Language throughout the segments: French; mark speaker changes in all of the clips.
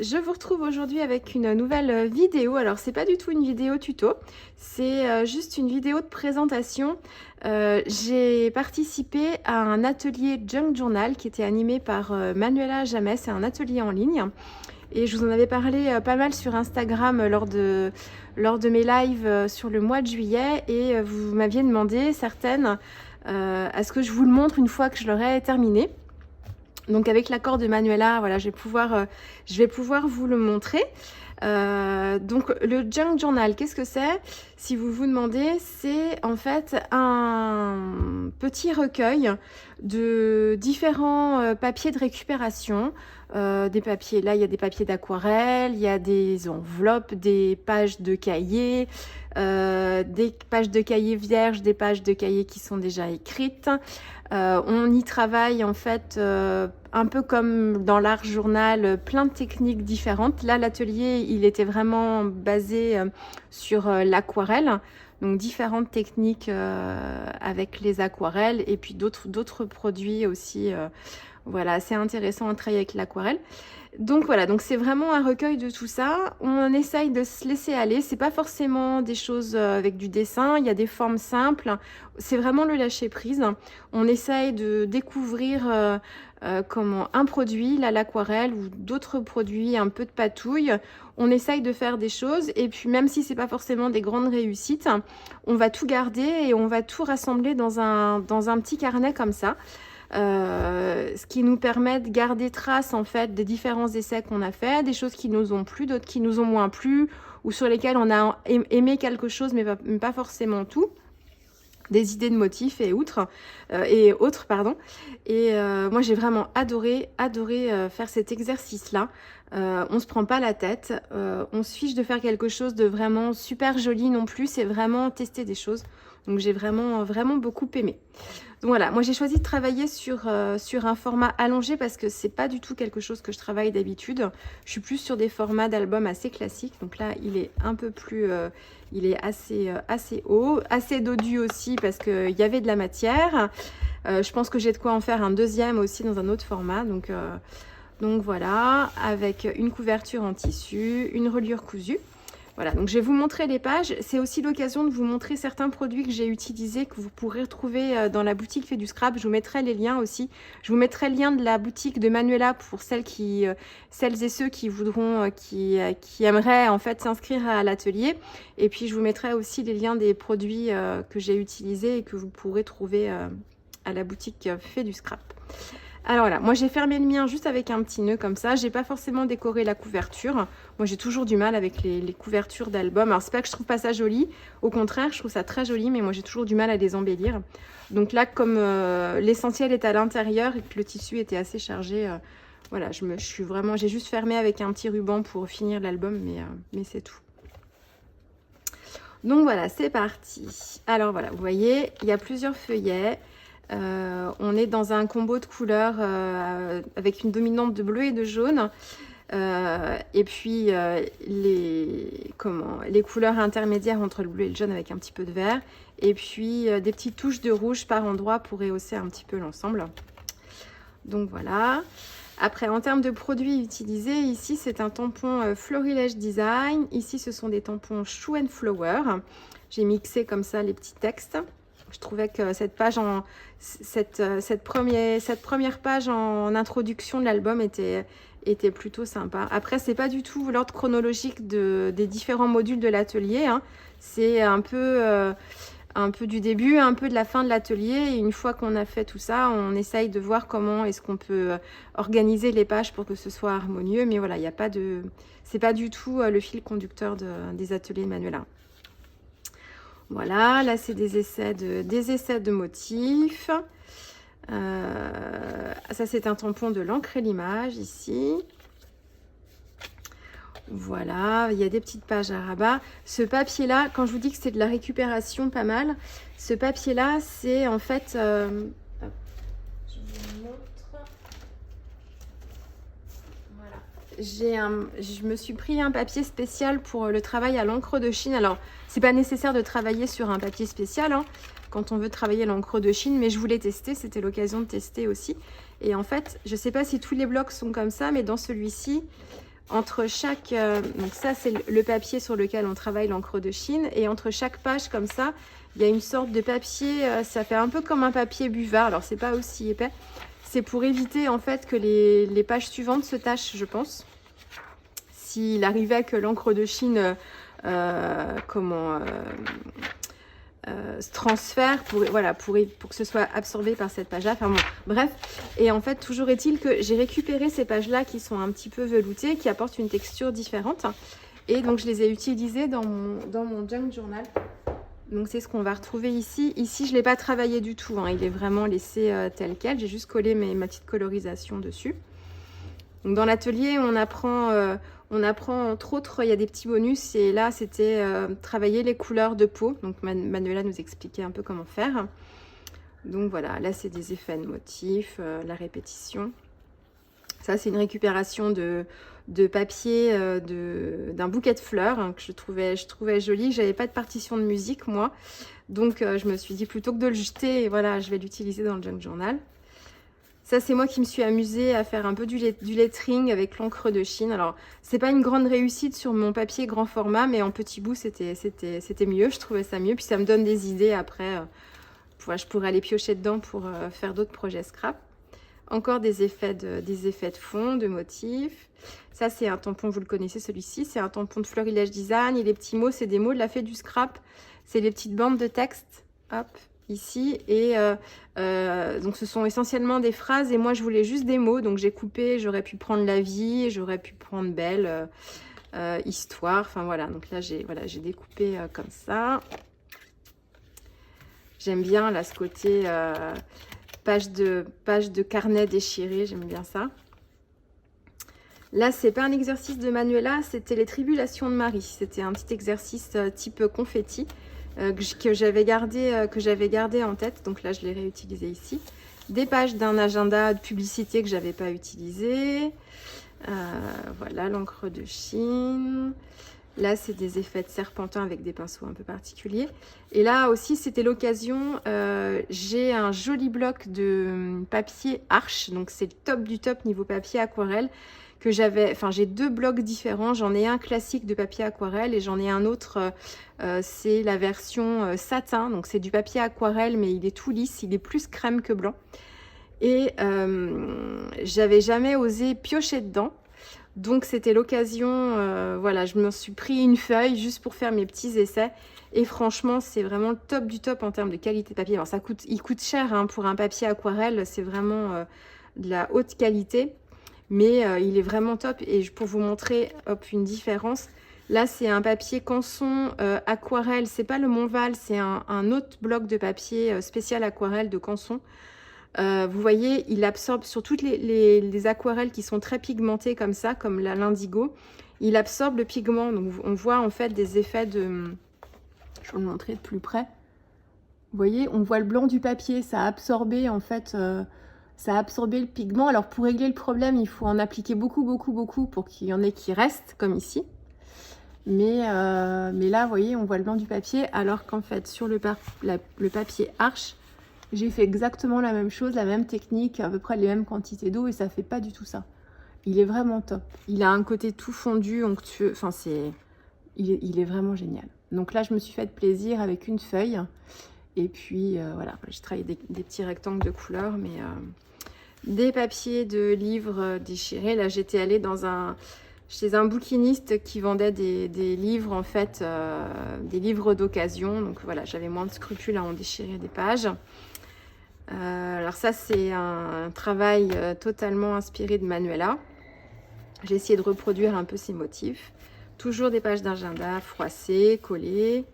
Speaker 1: je vous retrouve aujourd'hui avec une nouvelle vidéo. Alors c'est pas du tout une vidéo tuto, c'est juste une vidéo de présentation. J'ai participé à un atelier Junk Journal qui était animé par Manuela Jamès. C'est un atelier en ligne et je vous en avais parlé pas mal sur Instagram lors de mes lives sur le mois de juillet, et vous m'aviez demandé certaines à ce que je vous le montre une fois que je l'aurai terminé. Donc avec l'accord de Manuela, voilà, je vais pouvoir vous le montrer. Donc le Junk Journal, qu'est-ce que c'est? Si vous vous demandez, c'est en fait un petit recueil de différents papiers de récupération. Des papiers, là il y a des papiers d'aquarelle, il y a des enveloppes, des pages de cahiers, des pages de cahiers vierges, des pages de cahiers qui sont déjà écrites. On y travaille en fait un peu comme dans l'art journal, plein de techniques différentes. Là, l'atelier, il était vraiment basé sur l'aquarelle, donc différentes techniques avec les aquarelles et puis d'autres produits aussi. Voilà, assez intéressant à travailler avec l'aquarelle. Donc voilà, donc c'est vraiment un recueil de tout ça. On essaye de se laisser aller. C'est pas forcément des choses avec du dessin. Il y a des formes simples. C'est vraiment le lâcher prise. On essaye de découvrir comment un produit, là l'aquarelle ou d'autres produits, un peu de patouille. On essaye de faire des choses, et puis même si c'est pas forcément des grandes réussites, on va tout garder et on va tout rassembler dans un petit carnet comme ça. Ce qui nous permet de garder trace en fait des différents essais qu'on a fait, des choses qui nous ont plu, d'autres qui nous ont moins plu, ou sur lesquelles on a aimé quelque chose mais pas forcément tout, des idées de motifs et autres, pardon. Et moi j'ai vraiment adoré faire cet exercice là. On se prend pas la tête, on se fiche de faire quelque chose de vraiment super joli non plus, c'est vraiment tester des choses. Donc j'ai vraiment beaucoup aimé. Donc voilà, moi j'ai choisi de travailler sur un format allongé parce que c'est pas du tout quelque chose que je travaille d'habitude. Je suis plus sur des formats d'albums assez classiques. Donc là, il est un peu plus, il est assez haut, assez dodu aussi parce qu'il y avait de la matière. Je pense que j'ai de quoi en faire un deuxième aussi dans un autre format. Donc voilà, avec une couverture en tissu, une reliure cousue. Voilà, donc je vais vous montrer les pages. C'est aussi l'occasion de vous montrer certains produits que j'ai utilisés, que vous pourrez retrouver dans la boutique Fait du Scrap. Je vous mettrai les liens aussi. Je vous mettrai le lien de la boutique de Manuela pour celles et ceux qui voudront, qui aimeraient en fait s'inscrire à l'atelier. Et puis je vous mettrai aussi les liens des produits que j'ai utilisés et que vous pourrez trouver à la boutique Fait du Scrap. Alors voilà, moi j'ai fermé le mien juste avec un petit nœud comme ça. J'ai pas forcément décoré la couverture. Moi j'ai toujours du mal avec les couvertures d'albums. Alors c'est pas que je trouve pas ça joli, au contraire je trouve ça très joli, mais moi j'ai toujours du mal à les embellir. Donc là, comme l'essentiel est à l'intérieur et que le tissu était assez chargé, voilà, j'ai juste fermé avec un petit ruban pour finir l'album, mais c'est tout. Donc voilà, c'est parti. Alors voilà, vous voyez, il y a plusieurs feuillets. On est dans un combo de couleurs avec une dominante de bleu et de jaune, et puis les couleurs intermédiaires entre le bleu et le jaune avec un petit peu de vert, et puis des petites touches de rouge par endroit pour rehausser un petit peu l'ensemble. Donc voilà. Après, en termes de produits utilisés, ici c'est un tampon Florilège Design, ici ce sont des tampons Shoe and Flower. J'ai mixé comme ça les petits textes. Je trouvais que cette première page en introduction de l'album était plutôt sympa. Après, c'est pas du tout l'ordre chronologique des différents modules de l'atelier, hein. C'est un peu du début, un peu de la fin de l'atelier. Et une fois qu'on a fait tout ça, on essaye de voir comment est-ce qu'on peut organiser les pages pour que ce soit harmonieux. Mais voilà, c'est pas du tout le fil conducteur des ateliers de Manuela. Voilà, là c'est des essais de motifs. Ça c'est un tampon de l'encre et l'image ici. Voilà, il y a des petites pages à rabat. Ce papier là, quand je vous dis que c'est de la récupération pas mal, ce papier là c'est en fait... hop, je vous montre. Je me suis pris un papier spécial pour le travail à l'encre de Chine. Alors, c'est pas nécessaire de travailler sur un papier spécial hein, quand on veut travailler l'encre de Chine, mais je voulais tester, c'était l'occasion de tester aussi. Et en fait, je sais pas si tous les blocs sont comme ça, mais dans celui-ci, entre chaque... donc ça, c'est le papier sur lequel on travaille l'encre de Chine. Et entre chaque page, comme ça, il y a une sorte de papier. Ça fait un peu comme un papier buvard. Alors, c'est pas aussi épais. C'est pour éviter, en fait, que les pages suivantes se tachent, je pense. S'il arrivait que l'encre de Chine... se transfère pour que ce soit absorbé par cette page là, enfin bon, bref. Et en fait, toujours est-il que j'ai récupéré ces pages là qui sont un petit peu veloutées, qui apportent une texture différente, et donc je les ai utilisées dans mon junk journal. Donc c'est ce qu'on va retrouver ici. Ici, je ne l'ai pas travaillé du tout, hein. Il est vraiment laissé tel quel. J'ai juste collé ma petite colorisation dessus. Donc dans l'atelier, on apprend entre autres, il y a des petits bonus, et là c'était travailler les couleurs de peau. Donc Manuela nous expliquait un peu comment faire. Donc voilà, là c'est des effets de motifs, la répétition. Ça c'est une récupération de papier d'un bouquet de fleurs, hein, que je trouvais joli. J'avais pas de partition de musique moi, donc je me suis dit plutôt que de le jeter, voilà, je vais l'utiliser dans le junk journal. Ça, c'est moi qui me suis amusée à faire un peu du lettering avec l'encre de Chine. Alors, c'est pas une grande réussite sur mon papier grand format, mais en petit bout, c'était mieux. Je trouvais ça mieux. Puis ça me donne des idées après. Je pourrais aller piocher dedans pour faire d'autres projets scrap. Encore des effets de fond, de motifs. Ça, c'est un tampon, vous le connaissez celui-ci. C'est un tampon de Florilège Design. Et les petits mots, c'est des mots de la fée du scrap. C'est les petites bandes de texte. Hop, ici. Et donc ce sont essentiellement des phrases, et moi je voulais juste des mots, donc j'ai coupé. J'aurais pu prendre la vie, j'aurais pu prendre belle, histoire, enfin voilà. Donc là j'ai découpé comme ça. J'aime bien là ce côté page de carnet déchiré, j'aime bien ça. Là, c'est pas un exercice de Manuela, c'était les tribulations de Marie. C'était un petit exercice type confetti que j'avais gardé en tête. Donc là, je l'ai réutilisé ici. Des pages d'un agenda de publicité que j'avais pas utilisé. Voilà, l'encre de Chine. Là, c'est des effets de serpentin avec des pinceaux un peu particuliers. Et là aussi, c'était l'occasion. J'ai un joli bloc de papier Arche. Donc, c'est le top du top niveau papier aquarelle. Que j'avais, enfin j'ai deux blocs différents, j'en ai un classique de papier aquarelle et j'en ai un autre, c'est la version satin, donc c'est du papier aquarelle mais il est tout lisse, il est plus crème que blanc, et j'avais jamais osé piocher dedans, donc c'était l'occasion. Voilà, je me suis pris une feuille juste pour faire mes petits essais, et franchement c'est vraiment le top du top en termes de qualité de papier. Alors il coûte cher hein, pour un papier aquarelle, c'est vraiment de la haute qualité. Mais il est vraiment top. Et pour vous montrer une différence, là c'est un papier Canson aquarelle. C'est pas le Montval, c'est un autre bloc de papier spécial aquarelle de Canson. Vous voyez, il absorbe sur toutes les aquarelles qui sont très pigmentées comme ça, comme l'indigo. Il absorbe le pigment. Donc on voit en fait des effets de... Je vais vous le montrer de plus près. Vous voyez, on voit le blanc du papier. Ça a absorbé en fait... ça a absorbé le pigment. Alors pour régler le problème, il faut en appliquer beaucoup pour qu'il y en ait qui restent, comme ici. Mais là, vous voyez, on voit le blanc du papier, alors qu'en fait, sur le papier Arche, j'ai fait exactement la même chose, la même technique, à peu près les mêmes quantités d'eau, et ça fait pas du tout ça. Il est vraiment top. Il a un côté tout fondu, onctueux, enfin il est vraiment génial. Donc là, je me suis fait plaisir avec une feuille. Et puis voilà, j'ai travaillé des petits rectangles de couleurs, mais des papiers de livres déchirés. Là, j'étais allée chez un bouquiniste qui vendait des livres, en fait, des livres d'occasion. Donc voilà, j'avais moins de scrupules à en déchirer des pages. Alors ça, c'est un travail totalement inspiré de Manuela. J'ai essayé de reproduire un peu ces motifs. Toujours des pages d'agenda froissées, collées.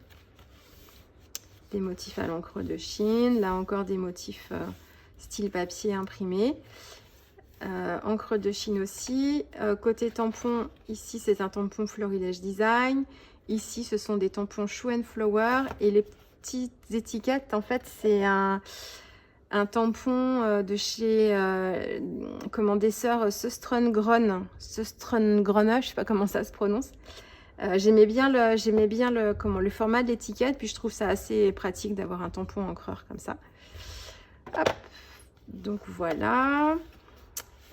Speaker 1: Des motifs à l'encre de Chine. Là encore des motifs style papier imprimé. Encre de Chine aussi. Côté tampon, ici c'est un tampon Florilège Design. Ici ce sont des tampons Shoe and Flower. Et les petites étiquettes, en fait c'est un tampon de chez des sœurs Søstrøn-Grønne, je sais pas comment ça se prononce. J'aimais bien le format de l'étiquette, puis je trouve ça assez pratique d'avoir un tampon encreur comme ça. Hop. Donc voilà.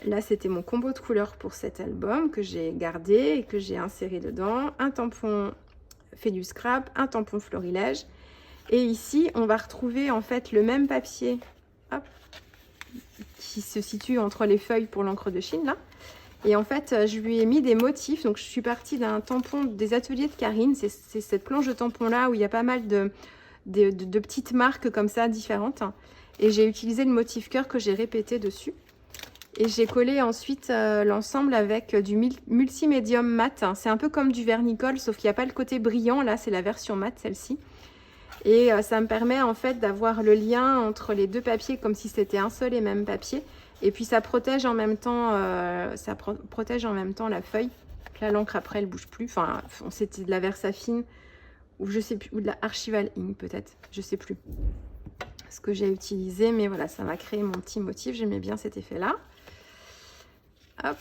Speaker 1: Là, c'était mon combo de couleurs pour cet album que j'ai gardé et que j'ai inséré dedans. Un tampon fait du scrap, un tampon florilège. Et ici, on va retrouver en fait le même papier, hop, qui se situe entre les feuilles pour l'encre de Chine, là. Et en fait, je lui ai mis des motifs. Donc, je suis partie d'un tampon des ateliers de Karine. C'est cette planche de tampon-là où il y a pas mal de petites marques comme ça, différentes. Et j'ai utilisé le motif cœur que j'ai répété dessus. Et j'ai collé ensuite l'ensemble avec du multimédium mat. C'est un peu comme du vernicole, sauf qu'il n'y a pas le côté brillant. Là, c'est la version mat, celle-ci. Et ça me permet en fait d'avoir le lien entre les deux papiers comme si c'était un seul et même papier. Et puis ça protège en même temps, protège en même temps la feuille. Là, l'encre après, elle bouge plus. Enfin, c'était de la Versafine ou je sais plus, ou de la Archival Ink peut-être. Je sais plus ce que j'ai utilisé, mais voilà, ça m'a créé mon petit motif. J'aimais bien cet effet-là. Hop.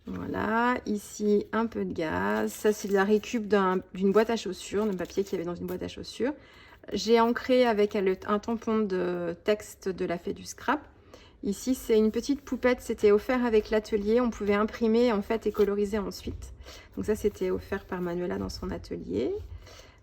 Speaker 1: Voilà, ici un peu de gaz. Ça, c'est de la récup d'une boîte à chaussures, d'un papier qu'il y avait dans une boîte à chaussures. J'ai ancré avec un tampon de texte de la Fée du Scrap. Ici, c'est une petite poupette, c'était offert avec l'atelier. On pouvait imprimer en fait et coloriser ensuite. Donc ça, c'était offert par Manuela dans son atelier.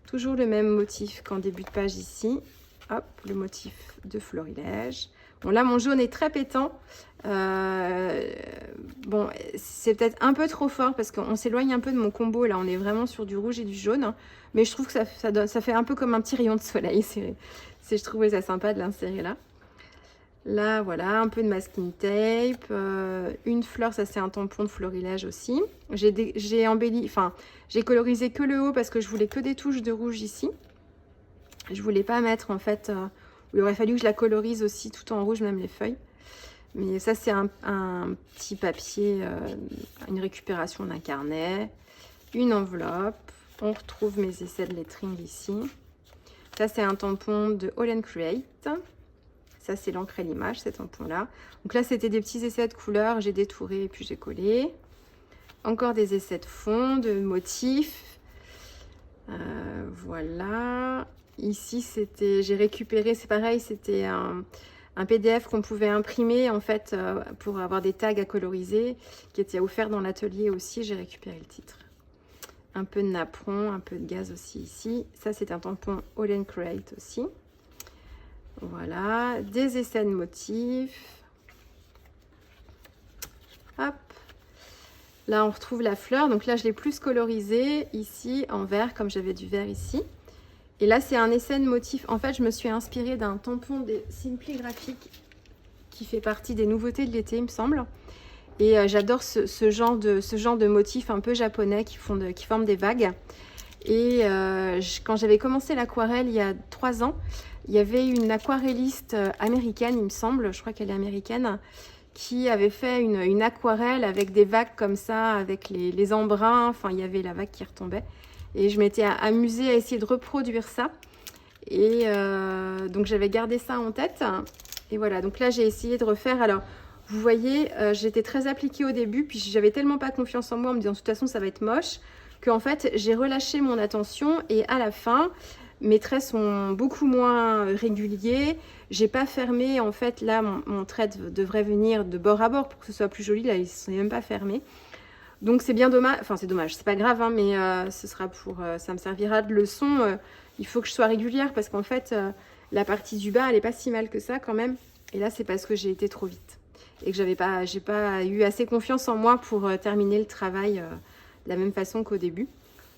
Speaker 1: Toujours le même motif qu'en début de page ici. Hop, le motif de florilège. Bon, là, mon jaune est très pétant. Bon, c'est peut-être un peu trop fort parce qu'on s'éloigne un peu de mon combo. Là, on est vraiment sur du rouge et du jaune. Mais je trouve que ça fait un peu comme un petit rayon de soleil. Je trouvais ça sympa de l'insérer là. Là, voilà, un peu de masking tape. Une fleur, ça c'est un tampon de florilège aussi. J'ai embelli, enfin, j'ai colorisé que le haut parce que je voulais que des touches de rouge ici. Je voulais pas mettre en fait... il aurait fallu que je la colorise aussi tout en rouge, même les feuilles. Mais ça, c'est un petit papier, une récupération d'un carnet, une enveloppe. On retrouve mes essais de lettering ici. Ça, c'est un tampon de All & Create. Ça, c'est l'encre et l'image, ces tampons-là. Donc là, c'était des petits essais de couleurs. J'ai détouré et puis j'ai collé. Encore des essais de fond, de motifs. Voilà. Ici, j'ai récupéré, c'est pareil, c'était un PDF qu'on pouvait imprimer en fait pour avoir des tags à coloriser, qui était offert dans l'atelier aussi. J'ai récupéré le titre. Un peu de napperon, un peu de gaz aussi ici. Ça, c'est un tampon All & Create aussi. Voilà, des essais de motifs. Hop. Là, on retrouve la fleur. Donc là, je l'ai plus colorisée ici en vert, comme j'avais du vert ici. Et là, c'est un essai de motif. En fait, je me suis inspirée d'un tampon des Simply Graphic qui fait partie des nouveautés de l'été, il me semble. Et j'adore ce genre de motifs un peu japonais qui forment des vagues. Et quand j'avais commencé l'aquarelle il y a 3 ans, il y avait une aquarelliste américaine, il me semble, je crois qu'elle est américaine, qui avait fait une aquarelle avec des vagues comme ça, avec les embruns. Enfin, il y avait la vague qui retombait. Et je m'étais amusée à essayer de reproduire ça. Et donc, j'avais gardé ça en tête. Et voilà, donc là, j'ai essayé de refaire. Alors, vous voyez, j'étais très appliquée au début. Puis, j'avais tellement pas confiance en moi en me disant, de toute façon, ça va être moche, qu'en fait, j'ai relâché mon attention. Et à la fin, mes traits sont beaucoup moins réguliers. J'ai pas fermé. En fait, là, mon trait devrait venir de bord à bord pour que ce soit plus joli. Là, il ne sont même pas fermé. Donc c'est bien dommage, enfin c'est dommage, c'est pas grave, hein, mais ce sera ça me servira de leçon. Il faut que je sois régulière parce qu'en fait, la partie du bas, elle est pas si mal que ça quand même. Et là, c'est parce que j'ai été trop vite et que j'ai pas eu assez confiance en moi pour terminer le travail de la même façon qu'au début.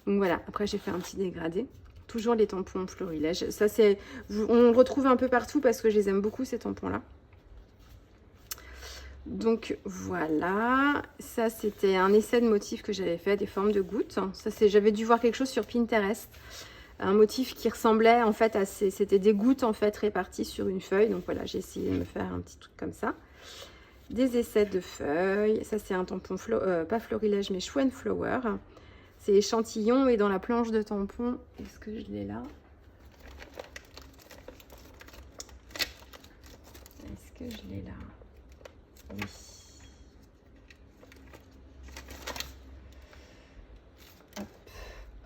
Speaker 1: Donc voilà, après j'ai fait un petit dégradé. Toujours les tampons florilège. Ça, on le retrouve un peu partout parce que je les aime beaucoup, ces tampons-là. Donc voilà, ça c'était un essai de motif que j'avais fait, des formes de gouttes. Ça, j'avais dû voir quelque chose sur Pinterest, un motif qui ressemblait en fait à c'était des gouttes en fait réparties sur une feuille. Donc voilà, j'ai essayé de me faire un petit truc comme ça. Des essais de feuilles, ça c'est un tampon pas florilège mais Show & Flower. C'est échantillon et dans la planche de tampon, est-ce que je l'ai là? Est-ce que je l'ai là? Oui. Hop,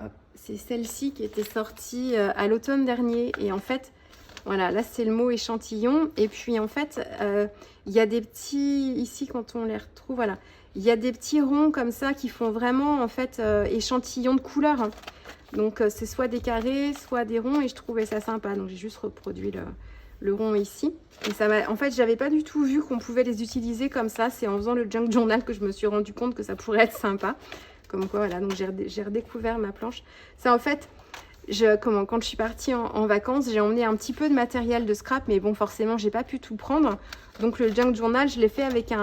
Speaker 1: hop. C'est celle-ci qui était sortie à l'automne dernier. Et en fait, Voilà, là c'est le mot échantillon. Et puis en fait, il y a des petits, ici quand on les retrouve, voilà, il y a des petits ronds comme ça qui font vraiment en fait échantillon de couleurs, hein. Donc c'est soit des carrés, soit des ronds, et je trouvais ça sympa. Donc j'ai juste reproduit le rond ici. Et ça m'a, en fait, j'avais pas du tout vu qu'on pouvait les utiliser comme ça. C'est en faisant le junk journal que je me suis rendu compte que ça pourrait être sympa. Comme quoi, voilà, donc j'ai redécouvert ma planche. C'est en fait, quand je suis partie en vacances, j'ai emmené un petit peu de matériel de scrap, mais bon, forcément, j'ai pas pu tout prendre. Donc le junk journal, je l'ai fait avec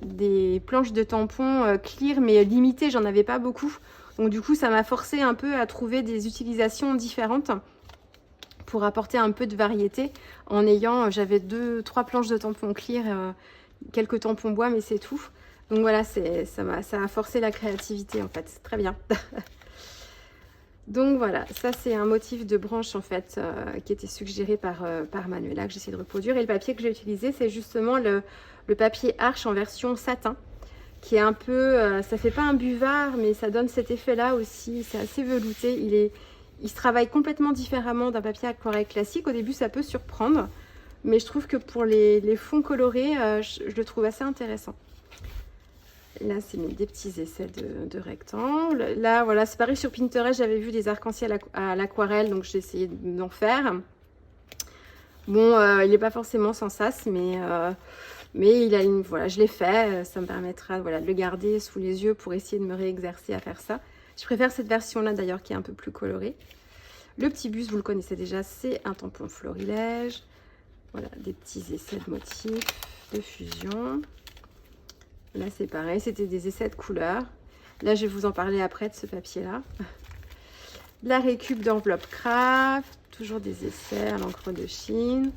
Speaker 1: des planches de tampons clear, mais limitées, j'en avais pas beaucoup. Donc du coup, ça m'a forcé un peu à trouver des utilisations différentes pour apporter un peu de variété en ayant, j'avais 2-3 planches de tampons clear, quelques tampons bois, mais c'est tout. Donc voilà, ça a forcé la créativité en fait, c'est très bien. Donc voilà, ça c'est un motif de branche en fait qui était suggéré par Manuela, que j'essaie de reproduire. Et le papier que j'ai utilisé, c'est justement le papier Arche en version satin, qui est un peu, ça fait pas un buvard, mais ça donne cet effet-là aussi. C'est assez velouté. Il se travaille complètement différemment d'un papier aquarelle classique. Au début, ça peut surprendre, mais je trouve que pour les fonds colorés, je le trouve assez intéressant. Là, c'est des petits essais de rectangles. Là, voilà, c'est pareil sur Pinterest, j'avais vu des arcs-en-ciel à l'aquarelle, donc j'ai essayé d'en faire. Bon, il n'est pas forcément sans sas, mais il a voilà, je l'ai fait. Ça me permettra, voilà, de le garder sous les yeux pour essayer de me réexercer à faire ça. Je préfère cette version-là d'ailleurs qui est un peu plus colorée. Le petit bus, vous le connaissez déjà, c'est un tampon florilège. Voilà, des petits essais de motifs, de fusion. Là, c'est pareil, c'était des essais de couleurs. Là, je vais vous en parler après de ce papier-là. La récup d'enveloppe craft, toujours des essais à l'encre de Chine.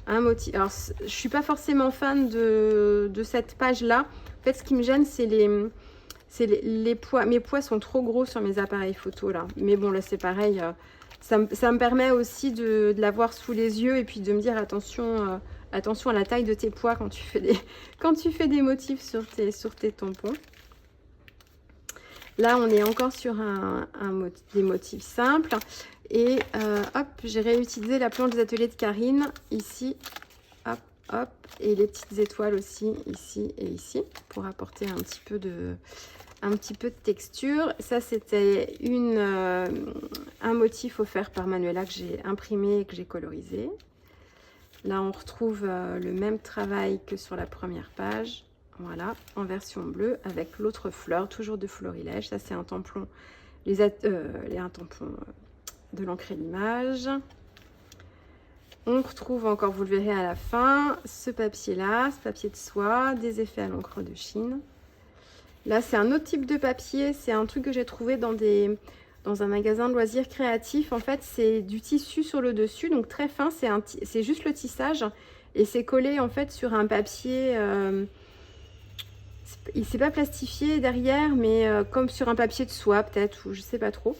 Speaker 1: Un motif. Alors, je ne suis pas forcément fan de cette page-là. En fait, ce qui me gêne, c'est les poids. Mes poids sont trop gros sur mes appareils photo, là. Mais bon, là, c'est pareil. Ça me permet aussi de l'avoir sous les yeux et puis de me dire attention... attention à la taille de tes poids quand tu fais des motifs sur tes tampons. Là, on est encore sur des motifs simples. Et hop, j'ai réutilisé la planche des ateliers de Karine, ici. Hop, hop. Et les petites étoiles aussi, ici et ici, pour apporter un petit peu de texture. Ça, c'était un motif offert par Manuela que j'ai imprimé et que j'ai colorisé. Là, on retrouve le même travail que sur la première page. Voilà, en version bleue avec l'autre fleur, toujours de florilège. Ça, c'est un tampon, un tampon de l'encre et l'image. On retrouve encore, vous le verrez à la fin, ce papier-là, ce papier de soie, des effets à l'encre de Chine. Là, c'est un autre type de papier. C'est un truc que j'ai trouvé dans un magasin de loisirs créatifs. En fait, c'est du tissu sur le dessus, donc très fin. C'est juste le tissage et c'est collé en fait sur un papier. Il s'est pas plastifié derrière, mais comme sur un papier de soie peut-être, ou je sais pas trop.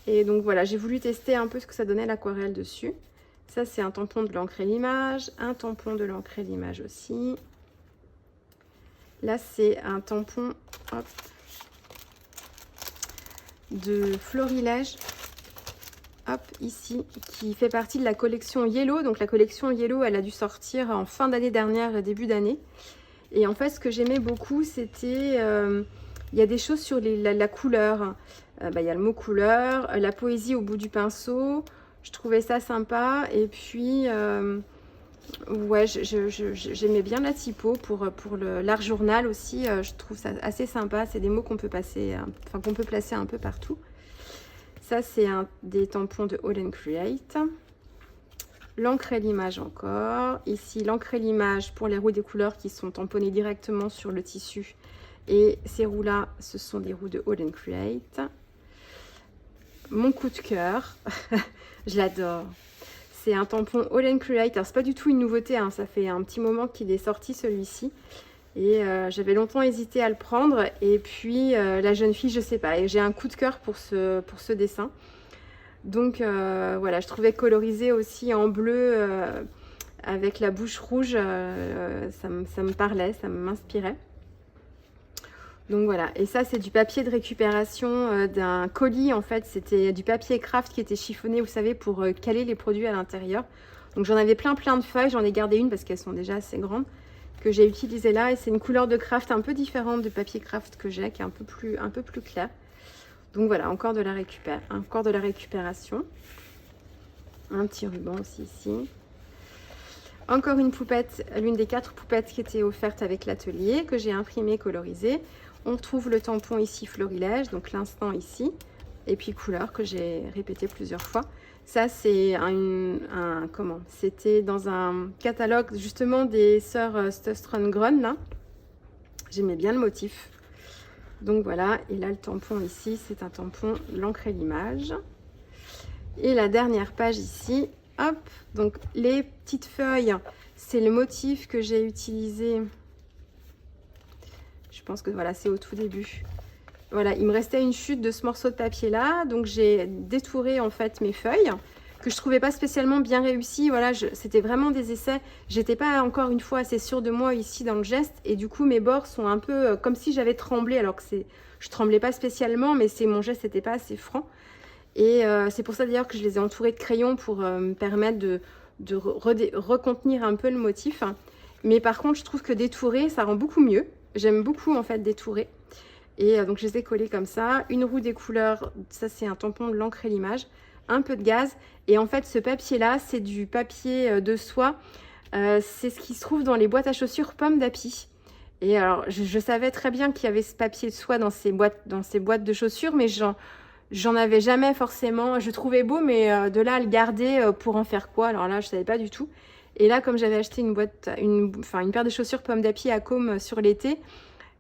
Speaker 1: Et donc voilà, j'ai voulu tester un peu ce que ça donnait l'aquarelle dessus. Ça, c'est un tampon de l'encre et l'image, un tampon de l'encre et l'image aussi. Là, c'est un tampon, hop, de florilège, hop, ici, qui fait partie de la collection Yellow. Donc la collection Yellow, elle a dû sortir en fin d'année dernière, début d'année. Et en fait, ce que j'aimais beaucoup, c'était, il y a des choses sur la couleur. Il y a le mot couleur, la poésie au bout du pinceau. Je trouvais ça sympa. Et puis, ouais, j'aimais bien la typo pour l'art journal aussi. Je trouve ça assez sympa. C'est des mots qu'on peut passer, enfin qu'on peut placer un peu partout. Ça, c'est des tampons de All & Create. L'encre et l'image encore. Ici, l'encre et l'image pour les roues des couleurs qui sont tamponnées directement sur le tissu. Et ces roues-là, ce sont des roues de All & Create. Mon coup de cœur, je l'adore. C'est un tampon All & Create. Alors, c'est pas du tout une nouveauté, hein. Ça fait un petit moment qu'il est sorti celui-ci. Et j'avais longtemps hésité à le prendre. Et puis, la jeune fille, je sais pas. J'ai un coup de cœur pour ce dessin. Donc voilà, je trouvais colorisé aussi en bleu avec la bouche rouge, ça me parlait, ça m'inspirait. Donc voilà, et ça c'est du papier de récupération d'un colis en fait, c'était du papier craft qui était chiffonné, vous savez, pour caler les produits à l'intérieur. Donc j'en avais plein de feuilles, j'en ai gardé une parce qu'elles sont déjà assez grandes, que j'ai utilisé là, et c'est une couleur de craft un peu différente du papier craft que j'ai, qui est un peu plus clair. Donc voilà, encore de la récupération. Un petit ruban aussi ici. Encore une poupette, l'une des 4 poupettes qui étaient offertes avec l'atelier, que j'ai imprimé, colorisé. On retrouve le tampon ici florilège, donc l'instant ici, et puis couleur que j'ai répété plusieurs fois. Ça, c'est c'était dans un catalogue justement des sœurs Stöström là. J'aimais bien le motif. Donc voilà, et là le tampon ici, c'est un tampon l'encre et l'image. Et la dernière page ici, hop, donc les petites feuilles, c'est le motif que j'ai utilisé. Je pense que voilà, c'est au tout début. Voilà, il me restait une chute de ce morceau de papier là, donc j'ai détouré en fait mes feuilles que je trouvais pas spécialement bien réussies. Voilà, c'était vraiment des essais. J'étais pas encore une fois assez sûre de moi ici dans le geste, et du coup mes bords sont un peu comme si j'avais tremblé, alors que je tremblais pas spécialement, mais mon geste n'était pas assez franc. Et c'est pour ça d'ailleurs que je les ai entourés de crayons pour me permettre de recontenir un peu le motif. Mais par contre, je trouve que détourer, ça rend beaucoup mieux. J'aime beaucoup en fait détourer. Et donc je les ai collés comme ça. Une roue des couleurs, ça c'est un tampon de l'encre et l'image. Un peu de gaz. Et en fait, ce papier-là, c'est du papier de soie. C'est ce qui se trouve dans les boîtes à chaussures Pomme d'Api. Et alors, je savais très bien qu'il y avait ce papier de soie dans ces boîtes de chaussures, mais j'en avais jamais forcément. Je trouvais beau, mais de là à le garder pour en faire quoi? Alors là, je savais pas du tout. Et là, comme j'avais acheté une paire de chaussures Pomme d'Api à Côme sur l'été,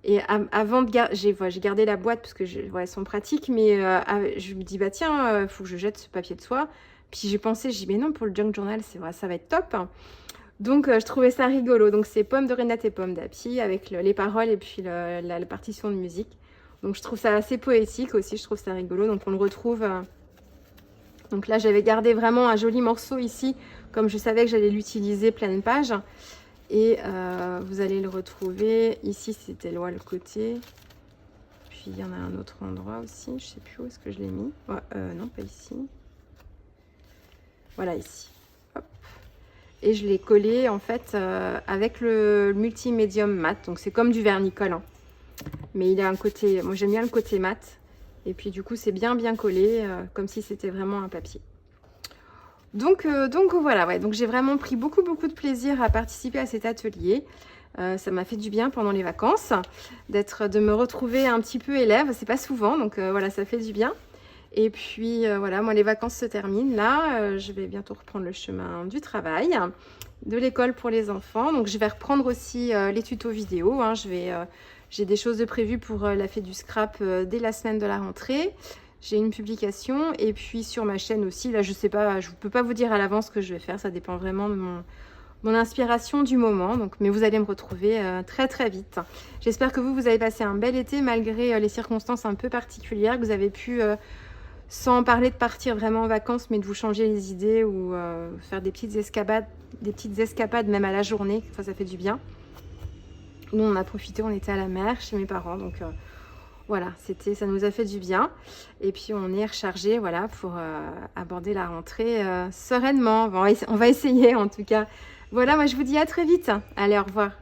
Speaker 1: et avant de garder, j'ai gardé la boîte parce que elles sont pratiques, mais je me dis, bah tiens, faut que je jette ce papier de soie. Puis j'ai pensé, j'ai dit, mais non, pour le Junk Journal, c'est vrai, ça va être top. Donc je trouvais ça rigolo. Donc c'est Pomme de Renate et Pomme d'Api avec les paroles et puis la partition de musique. Donc je trouve ça assez poétique aussi, je trouve ça rigolo. Donc on le retrouve. Donc là j'avais gardé vraiment un joli morceau ici, comme je savais que j'allais l'utiliser pleine page. Et vous allez le retrouver. Ici c'était le côté. Puis il y en a un autre endroit aussi. Je sais plus où est-ce que je l'ai mis. Ouais, non, pas ici. Voilà ici. Hop. Et je l'ai collé en fait avec le multimédium mat. Donc c'est comme du vernicole. Hein. Mais il a un côté, moi j'aime bien le côté mat. Et puis du coup c'est bien collé, comme si c'était vraiment un papier. Donc voilà, ouais. Donc j'ai vraiment pris beaucoup de plaisir à participer à cet atelier. Ça m'a fait du bien pendant les vacances, de me retrouver un petit peu élève. C'est pas souvent, donc voilà, ça fait du bien. Et puis voilà, moi les vacances se terminent là. Je vais bientôt reprendre le chemin du travail, de l'école pour les enfants. Donc je vais reprendre aussi les tutos vidéo. Hein. J'ai des choses de prévues pour la fête du scrap dès la semaine de la rentrée. J'ai une publication et puis sur ma chaîne aussi. Là, je sais pas, je ne peux pas vous dire à l'avance ce que je vais faire. Ça dépend vraiment de mon inspiration du moment. Donc, mais vous allez me retrouver très vite. J'espère que vous avez passé un bel été malgré les circonstances un peu particulières, que vous avez pu, sans parler de partir vraiment en vacances, mais de vous changer les idées ou faire des petites escapades même à la journée. Enfin, ça fait du bien. Nous, on a profité, on était à la mer chez mes parents. Donc, voilà, ça nous a fait du bien. Et puis, on est rechargé, voilà, pour aborder la rentrée sereinement. Bon, on va essayer, en tout cas. Voilà, moi, je vous dis à très vite. Allez, au revoir.